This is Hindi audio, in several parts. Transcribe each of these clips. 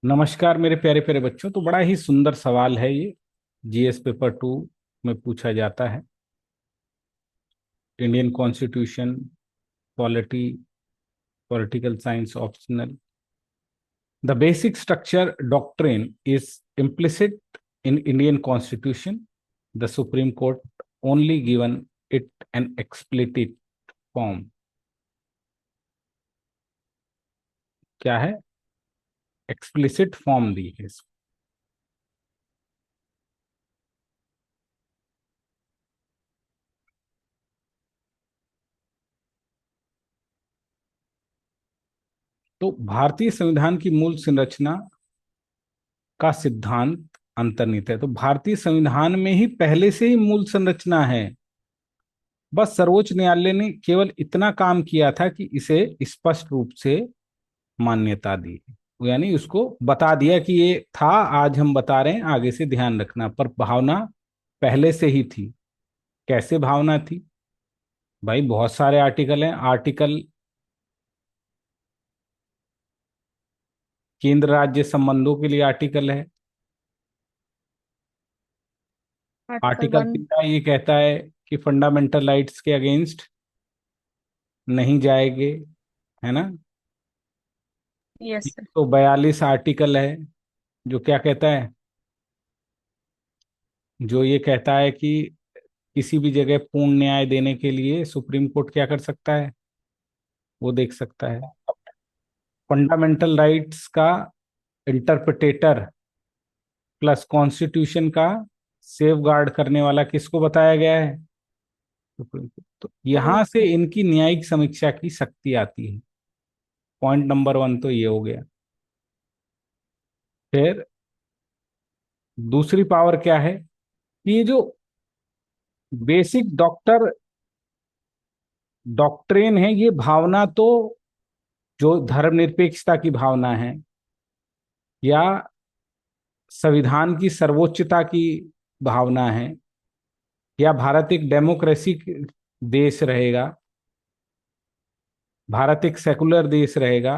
नमस्कार मेरे प्यारे प्यारे बच्चों। तो बड़ा ही सुंदर सवाल है ये। जीएस पेपर 2 में पूछा जाता है। Indian constitution, polity, political science optional. The basic structure doctrine is implicit in Indian Constitution. The Supreme Court only given it an explicit form. क्या है? एक्सप्लिसिट फॉर्म दी है इसको। तो भारतीय संविधान की मूल संरचना का सिद्धांत अंतर्निहित है। तो भारतीय संविधान में ही पहले से ही मूल संरचना है। बस सर्वोच्च न्यायालय ने केवल इतना काम किया था कि इसे स्पष्ट रूप से मान्यता दी, यानी उसको बता दिया कि ये था, आज हम बता रहे हैं, आगे से ध्यान रखना। पर भावना पहले से ही थी। कैसे भावना थी भाई? बहुत सारे आर्टिकल हैं। आर्टिकल केंद्र राज्य संबंधों के लिए आर्टिकल है। Article article one. 13 ये कहता है कि फंडामेंटल राइट्स के अगेंस्ट नहीं जाएंगे, है ना। Yes sir. 142 आर्टिकल है जो क्या कहता है, जो ये कहता है कि किसी भी जगह पूर्ण न्याय देने के लिए सुप्रीम कोर्ट क्या कर सकता है, वो देख सकता है। फंडामेंटल राइट्स का इंटरप्रिटेटर प्लस कॉन्स्टिट्यूशन का सेफ गार्ड करने वाला किसको बताया गया है? Supreme court. तो तो यहां से इनकी न्यायिक समीक्षा की शक्ति आती है। पॉइंट नंबर 1 तो ये हो गया। फिर दूसरी पावर क्या है कि ये जो बेसिक डॉक्ट्रेन है, ये भावना तो जो धर्मनिरपेक्षता की भावना है या संविधान की सर्वोच्चता की भावना है या भारत एक डेमोक्रेसी देश रहेगा, भारत एक सेकुलर देश रहेगा,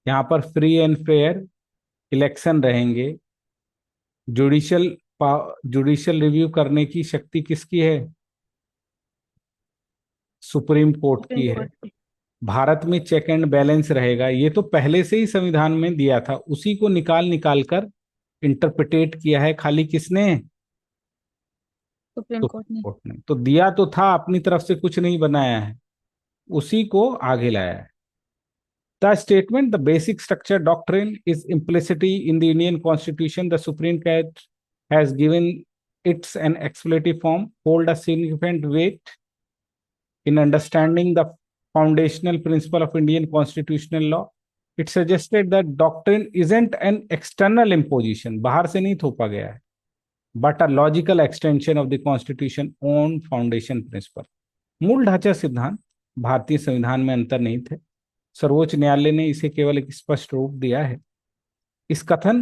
यहाँ पर फ्री एंड फेयर इलेक्शन रहेंगे, जुडिशियल जुडिशियल रिव्यू करने की शक्ति किसकी है? सुप्रीम कोर्ट सुप्रीम की है। कोर्ट की। भारत में चेक एंड बैलेंस रहेगा। ये तो पहले से ही संविधान में दिया था, उसी को निकाल निकाल कर इंटरप्रिटेट किया है। खाली किसने? सुप्रीम कोर्ट सुप्रीम ने। कोर्ट ने। तो दिया तो था, अपनी तरफ से कुछ नहीं बनाया है, उसी को आगे लाया है। The statement, the basic structure doctrine is implicitly in the Indian Constitution. The Supreme Court has given its an expletive form, hold a significant weight in understanding the foundational principle of Indian constitutional law. It suggested that doctrine isn't an external imposition, बाहर से नहीं थोपा गया है, but a logical extension of the Constitution own foundation principle. मूल ढांचा सिद्धांत भारतीय संविधान में अंतर्निहित है। सर्वोच्च न्यायालय ने इसे केवल एक स्पष्ट रूप दिया है। इस कथन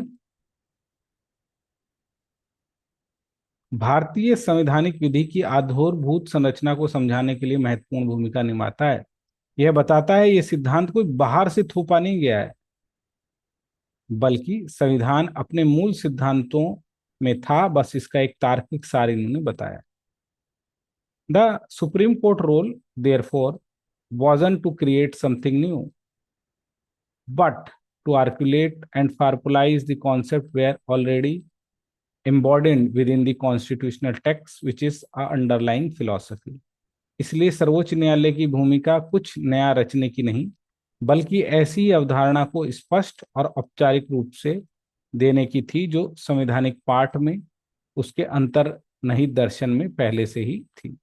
भारतीय संवैधानिक विधि की आधारभूत संरचना को समझाने के लिए महत्वपूर्ण भूमिका निभाता है। यह बताता है ये सिद्धांत कोई बाहर से थोपा नहीं गया है, बल्कि संविधान अपने मूल सिद्धांतों में था, बस इसका एक तार्किक सार इन्होंने बताया। The supreme court role therefore wasn't to create something new, but to articulate and formalize the concept were already embodied within the constitutional text, which is a underlying philosophy. इसलिए सर्वोच्च न्यायालय की भूमिका कुछ नया रचने की नहीं, बल्कि ऐसी अवधारणा को स्पष्ट और औपचारिक रूप से देने की थी जो संवैधानिक पाठ में, उसके अंतर्निहित दर्शन में पहले से ही थी।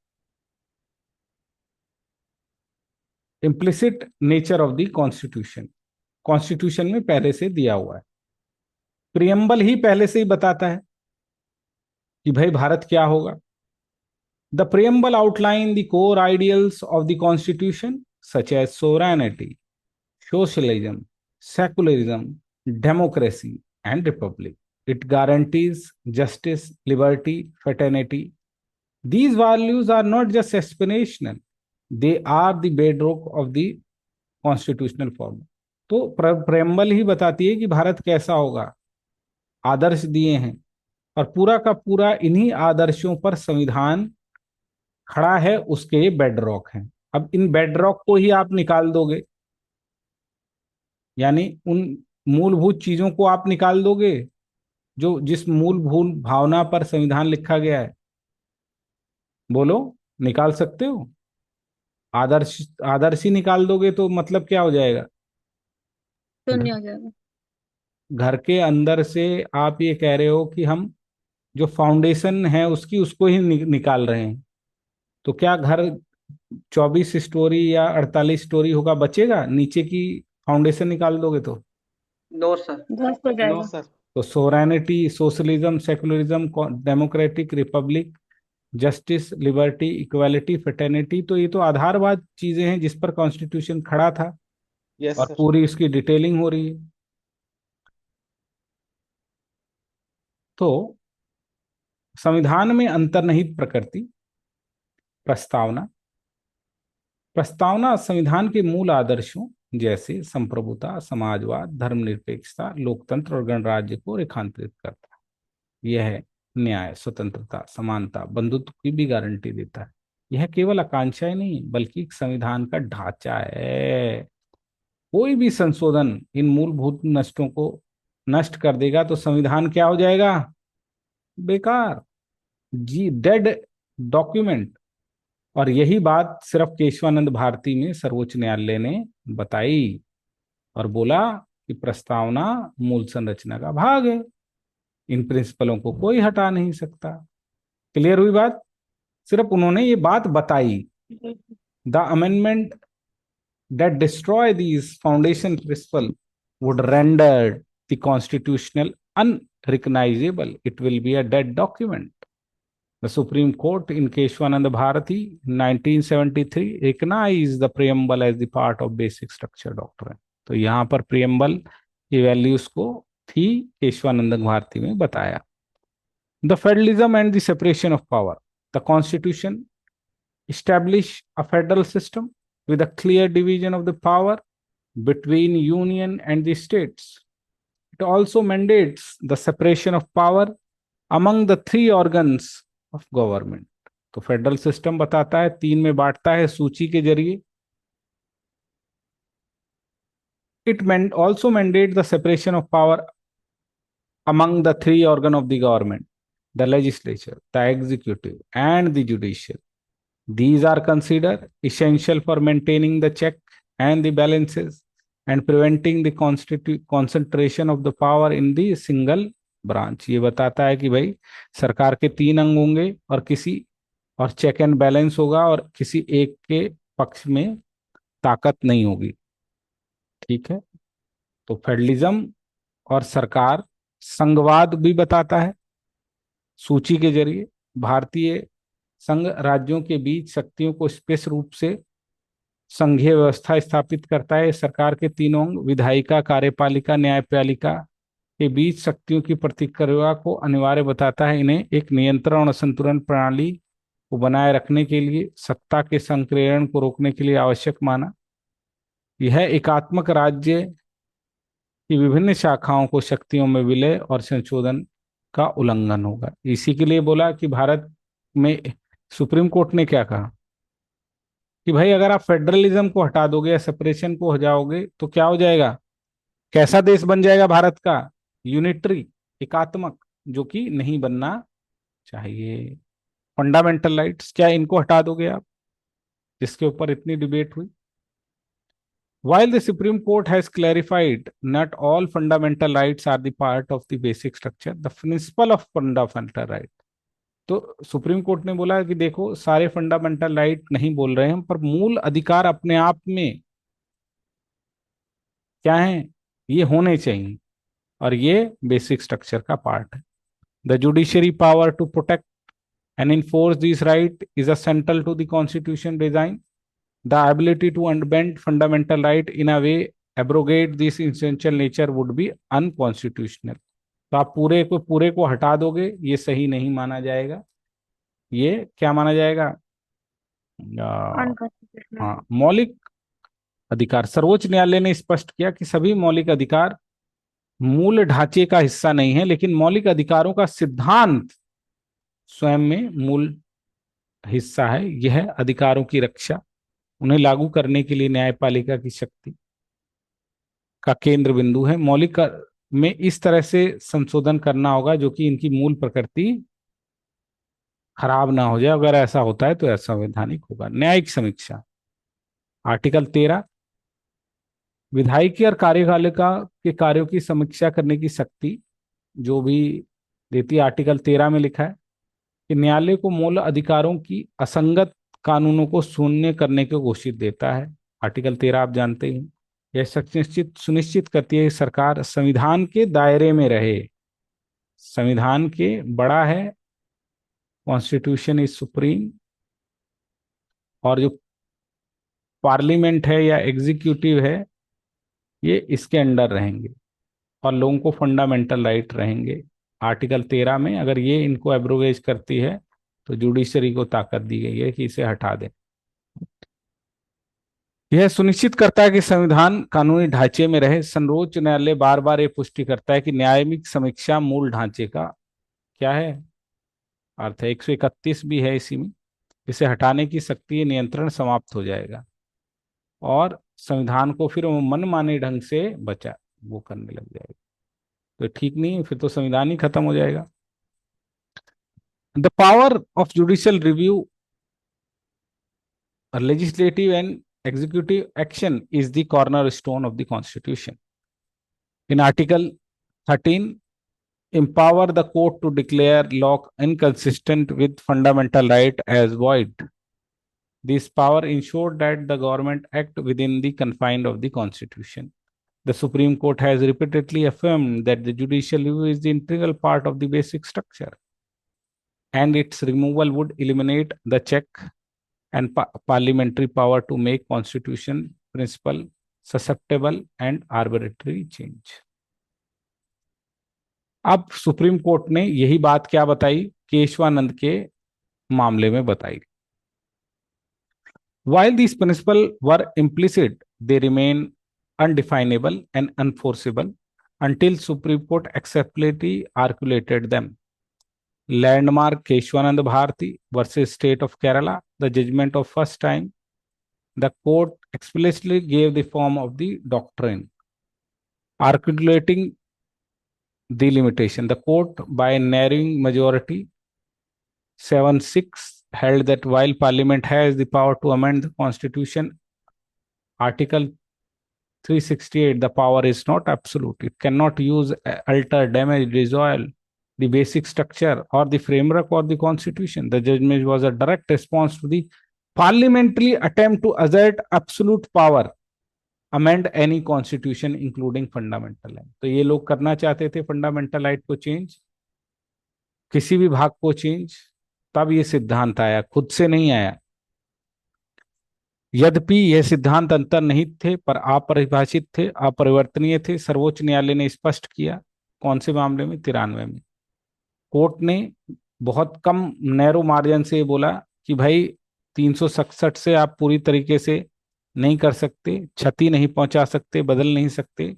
Implicit nature of the constitution, constitution में पहले से दिया हुआ है। प्रियम्बल ही पहले से ही बताता है कि भाई भारत क्या होगा। The preamble outline the core ideals of the constitution such as sovereignty, socialism, secularism, democracy, and republic. It guarantees justice, liberty, fraternity. These values are not just aspirational, they are the bedrock of the constitutional form. तो प्रेम्बल ही बताती है कि भारत कैसा होगा, आदर्श दिए हैं, और पूरा का पूरा इन्हीं आदर्शों पर संविधान खड़ा है, उसके ये बेडरॉक हैं। अब इन बेडरॉक को ही आप निकाल दोगे, यानी उन मूलभूत चीजों को आप निकाल दोगे जो जिस मूलभूत भावना पर संविधान लिखा गया है। बोलो, निकाल सकते हो? आदर्श, आदर्श ही निकाल दोगे तो मतलब क्या हो जाएगा? शून्य घ- हो जाएगा। घर के अंदर से आप ये कह रहे हो कि हम जो फाउंडेशन है उसकी, उसको ही निकाल रहे हैं। तो क्या घर 24 स्टोरी या 48 स्टोरी होगा, बचेगा नीचे की? फाउंडेशन निकाल दोगे तो। No sir. ध्वस्त हो नो जाएगा। सर। तो sovereignty, socialism, secularism, democratic republic, justice, liberty, equality, fraternity, तो ये तो आधारवाद चीजें हैं जिस पर कॉन्स्टिट्यूशन खड़ा था, यस और सर। पूरी उसकी डिटेलिंग हो रही है। तो संविधान में अंतर्निहित प्रकृति, प्रस्तावना। प्रस्तावना संविधान के मूल आदर्शों जैसे संप्रभुता, समाजवाद, धर्मनिरपेक्षता, लोकतंत्र और गणराज्य को रेखांकित करता है। यह न्याय, स्वतंत्रता, समानता, बंधुत्व की भी गारंटी देता है। यह केवल आकांक्षाएं नहीं बल्कि एक संविधान का ढांचा है। कोई भी संशोधन इन मूलभूत नष्टों को नष्ट कर देगा तो संविधान क्या हो जाएगा? बेकार, जी, डेड डॉक्यूमेंट। और यही बात सिर्फ केशवानंद भारती में सर्वोच्च न्यायालय ने बताई, और बोला कि प्रस्तावना मूल संरचना का भाग है, इन प्रिंसिपलों को कोई हटा नहीं सकता। क्लियर हुई बात? सिर्फ उन्होंने ये बात बताई। The amendment that destroy these foundation principle would render the constitutional unrecognizable. It will be a dead document. The Supreme Court in Keshwananda Bharati 1973 recognized the preamble as the part of basic structure doctrine. तो यहाँ पर preamble की वैल्यूज को थी केशवानंद भारती में बताया। The federalism and the separation of power. The Constitution establish a federal system with a clear division of the power between union and the states. It also mandates the separation of power among the three organs of government. तो फेडरल सिस्टम बताता है, तीन में बांटता है सूची के जरिए। It also mandate the separation of power among the three organ of the government: the legislature, the executive, and the judicial. These are considered essential for maintaining the check and the balances and preventing the concentration of the power in the single branch. ये बताता है कि भाई सरकार के तीन अंग होंगे, और किसी, और चेक एंड बैलेंस होगा, और किसी एक के पक्ष में ताकत नहीं होगी। ठीक है? तो फेडरलिज्म और सरकार, संघवाद भी बताता है सूची के जरिए। भारतीय संघ राज्यों के बीच शक्तियों को स्पष्ट रूप से संघीय व्यवस्था स्थापित करता है। सरकार के तीनों अंग, विधायिका, कार्यपालिका, न्यायपालिका के बीच शक्तियों की प्रतिक्रिया को अनिवार्य बताता है। इन्हें एक नियंत्रण और संतुलन प्रणाली को बनाए रखने के लिए, सत्ता के संक्रीड़न को रोकने के लिए आवश्यक माना। यह एकात्मक राज्य की विभिन्न शाखाओं को शक्तियों में विलय और संशोधन का उल्लंघन होगा। इसी के लिए बोला कि भारत में सुप्रीम कोर्ट ने क्या कहा कि भाई अगर आप फेडरलिज्म को हटा दोगे या सेपरेशन को हो जाओगे तो क्या हो जाएगा? कैसा देश बन जाएगा भारत का? यूनिटरी, एकात्मक, जो कि नहीं बनना चाहिए। फंडामेंटल राइट्स, क्या इनको हटा दोगे आप, जिसके ऊपर इतनी डिबेट हुई? While the Supreme Court has clarified not all fundamental rights are the part of the basic structure, the principle of fundamental right, तो सुप्रीम कोर्ट ने बोला कि देखो सारे फंडामेंटल राइट नहीं बोल रहे हैं, पर मूल अधिकार अपने आप में क्या है, ये होने चाहिए, और ये बेसिक स्ट्रक्चर का पार्ट है। The judiciary power to protect and enforce these rights is essential to the constitution design. The ability to unbend fundamental right in a way abrogate this essential nature would be unconstitutional. तो आप पूरे को हटा दोगे, ये सही नहीं माना जाएगा। ये क्या माना जाएगा? अनकॉन्स्टिट्यूशनल। हाँ, मौलिक अधिकार। सर्वोच्च न्यायालय ने स्पष्ट किया कि सभी मौलिक अधिकार मूल ढांचे का हिस्सा नहीं है, लेकिन मौलिक अधिकारों का सिद्धांत स्वयं में मूल हिस्सा है। यह अधिकारों की रक्षा, उन्हें लागू करने के लिए न्यायपालिका की शक्ति का केंद्र बिंदु है। में इस तरह से संशोधन करना होगा जो कि इनकी मूल प्रकृति खराब ना हो जाए। अगर ऐसा होता है तो असंवैधानिक होगा। न्यायिक समीक्षा, आर्टिकल 13, विधायिकी और कार्यपालिका के कार्यों की समीक्षा करने की शक्ति जो भी देती है, आर्टिकल 13 में लिखा है कि न्यायालय को मूल अधिकारों की असंगत कानूनों को शून्य करने को घोषित देता है। आर्टिकल 13 आप जानते ही हैं। यह सुनिश्चित सुनिश्चित करती है कि सरकार संविधान के दायरे में रहे। संविधान के बड़ा है, कॉन्स्टिट्यूशन इज सुप्रीम, और जो पार्लियामेंट है या एग्जीक्यूटिव है ये इसके अंडर रहेंगे और लोगों को फंडामेंटल राइट रहेंगे। आर्टिकल 13 में अगर ये इनको एब्रोगेज करती है तो जुडिशरी को ताकत दी गई है कि इसे हटा दें। यह सुनिश्चित करता है कि संविधान कानूनी ढांचे में रहे। सर्वोच्च न्यायालय बार बार ये पुष्टि करता है कि न्यायिक समीक्षा मूल ढांचे का क्या है, अर्थ है। 131 भी है इसी में। इसे हटाने की शक्ति, नियंत्रण समाप्त हो जाएगा और संविधान को फिर वो मनमाने ढंग से बचा वो करने लग जाएगा। तो ठीक नहीं है, फिर तो संविधान ही खत्म हो जाएगा। The power of judicial review और legislative and executive action is the cornerstone of the constitution. In article 13, empower the court to declare law inconsistent with fundamental right as void. This power ensured that the government act within the confines of the constitution. The Supreme Court has repeatedly affirmed that the judicial review is the integral part of the basic structure, and its removal would eliminate the check and parliamentary power to make constitution principle susceptible and arbitrary change. अब सुप्रीम कोर्ट ने यही बात क्या बताई, केशवानंद के मामले में बताई। While these principles were implicit, they remain undefinable and unenforceable until Supreme Court explicitly articulated them. Landmark Keshwanand Bharati versus State of Kerala, the judgment of first time, the court explicitly gave the form of the doctrine, articulating the limitation. The court, by narrowing majority 7-6, held that while Parliament has the power to amend the Constitution, Article 368, the power is not absolute. It cannot use, alter, damage, dissolve the basic structure or the framework or the Constitution. The judgment was a direct response to the parliamentary attempt to assert absolute power, amend any constitution including fundamental right. तो ये लोग करना चाहते थे फंडामेंटल राइट को चेंज, किसी भी भाग को चेंज, तब ये सिद्धांत आया, खुद से नहीं आया। यद्यपि यह सिद्धांत अंतर्निहित थे पर अपरिभाषित थे, अपरिवर्तनीय थे। सर्वोच्च न्यायालय ने स्पष्ट किया, कौन से मामले में, 93 में। कोर्ट ने बहुत कम नैरो मार्जिन से बोला कि भाई 367 से आप पूरी तरीके से नहीं कर सकते, क्षति नहीं पहुंचा सकते, बदल नहीं सकते।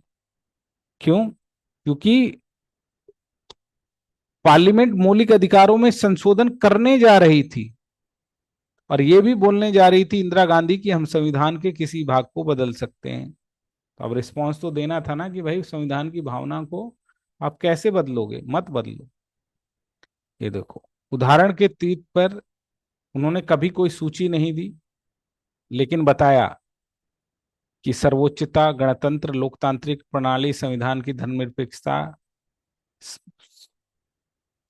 क्यों? क्योंकि पार्लियामेंट मौलिक अधिकारों में संशोधन करने जा रही थी और ये भी बोलने जा रही थी इंदिरा गांधी की हम संविधान के किसी भाग को बदल सकते हैं। तो अब रिस्पॉन्स तो देना था ना कि भाई संविधान की भावना को आप कैसे बदलोगे, मत बदलो। ये देखो, उदाहरण के तीर पर उन्होंने कभी कोई सूची नहीं दी, लेकिन बताया कि सर्वोच्चता, गणतंत्र, लोकतांत्रिक प्रणाली, संविधान की धर्मनिरपेक्षता,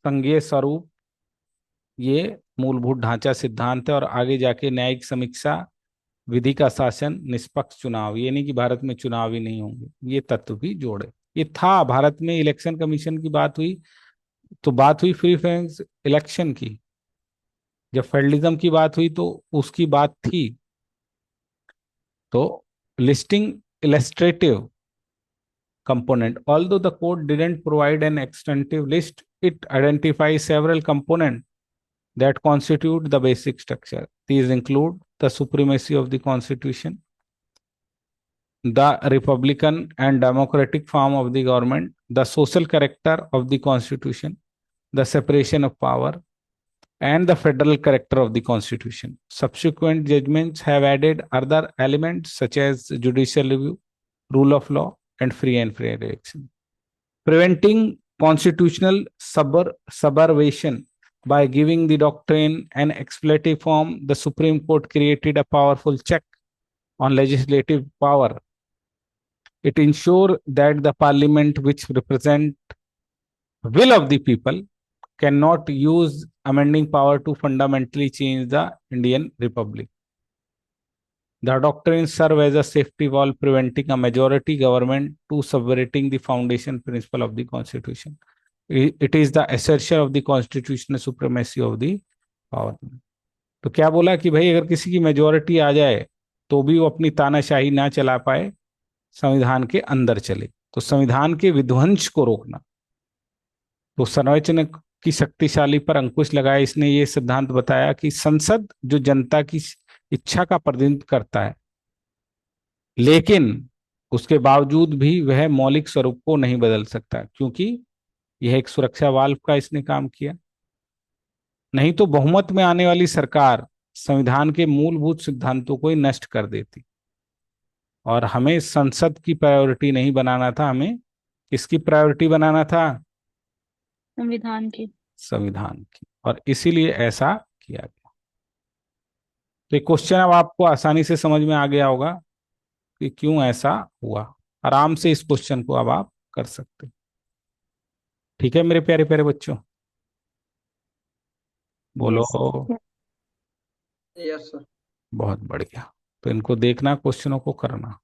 संघीय स्वरूप, ये मूलभूत ढांचा सिद्धांत है। और आगे जाके न्यायिक समीक्षा, विधि का शासन, निष्पक्ष चुनाव, ये नहीं कि भारत में चुनाव ही नहीं होंगे, ये तत्व भी जोड़े। ये था, भारत में इलेक्शन कमीशन की बात हुई तो बात हुई फ्री फेयर इलेक्शन की, जब फेडरलिज्म की बात हुई तो उसकी बात थी। तो listing illustrative component, although the court didn't provide an extensive list, it identifies several components that constitute the basic structure. These include the supremacy of the constitution, the Republican and democratic form of the government, the social character of the Constitution, the separation of power, and the federal character of the Constitution. Subsequent judgments have added other elements such as judicial review, rule of law, and free and fair election. Preventing constitutional subversion by giving the doctrine an expletive form, the Supreme Court created a powerful check on legislative power. It ensured that the parliament, which represent will of the people, cannot use amending power to fundamentally change the Indian Republic. The doctrines serve as a safety valve preventing a majority government to subverting the foundation principle of the Constitution. It is the assertion of the constitutional supremacy of the power. तो क्या बोला कि भाई अगर किसी की मेजोरिटी आ जाए तो भी वो अपनी तानाशाही ना चला पाए, संविधान के अंदर चले। तो संविधान के विध्वंस को रोकना, तो सर्वोच्च की शक्तिशाली पर अंकुश लगाया। इसने ये सिद्धांत बताया कि संसद जो जनता की इच्छा का प्रतिनिधित्व करता है, लेकिन उसके बावजूद भी वह मौलिक स्वरूप को नहीं बदल सकता, क्योंकि यह एक सुरक्षा वाल्व का इसने काम किया। नहीं तो बहुमत में आने वाली सरकार संविधान के मूलभूत सिद्धांतों को ही नष्ट कर देती। और हमें संसद की प्रायोरिटी नहीं बनाना था, हमें किसकी प्रायोरिटी बनाना था? संविधान की। संविधान की। और इसीलिए ऐसा किया गया। तो ये क्वेश्चन अब आपको आसानी से समझ में आ गया होगा कि क्यों ऐसा हुआ। आराम से इस क्वेश्चन को अब आप कर सकते हैं। ठीक है मेरे प्यारे प्यारे बच्चों, बोलो। Yes sir. बहुत बढ़िया। तो इनको देखना, क्वेश्चनों को करना।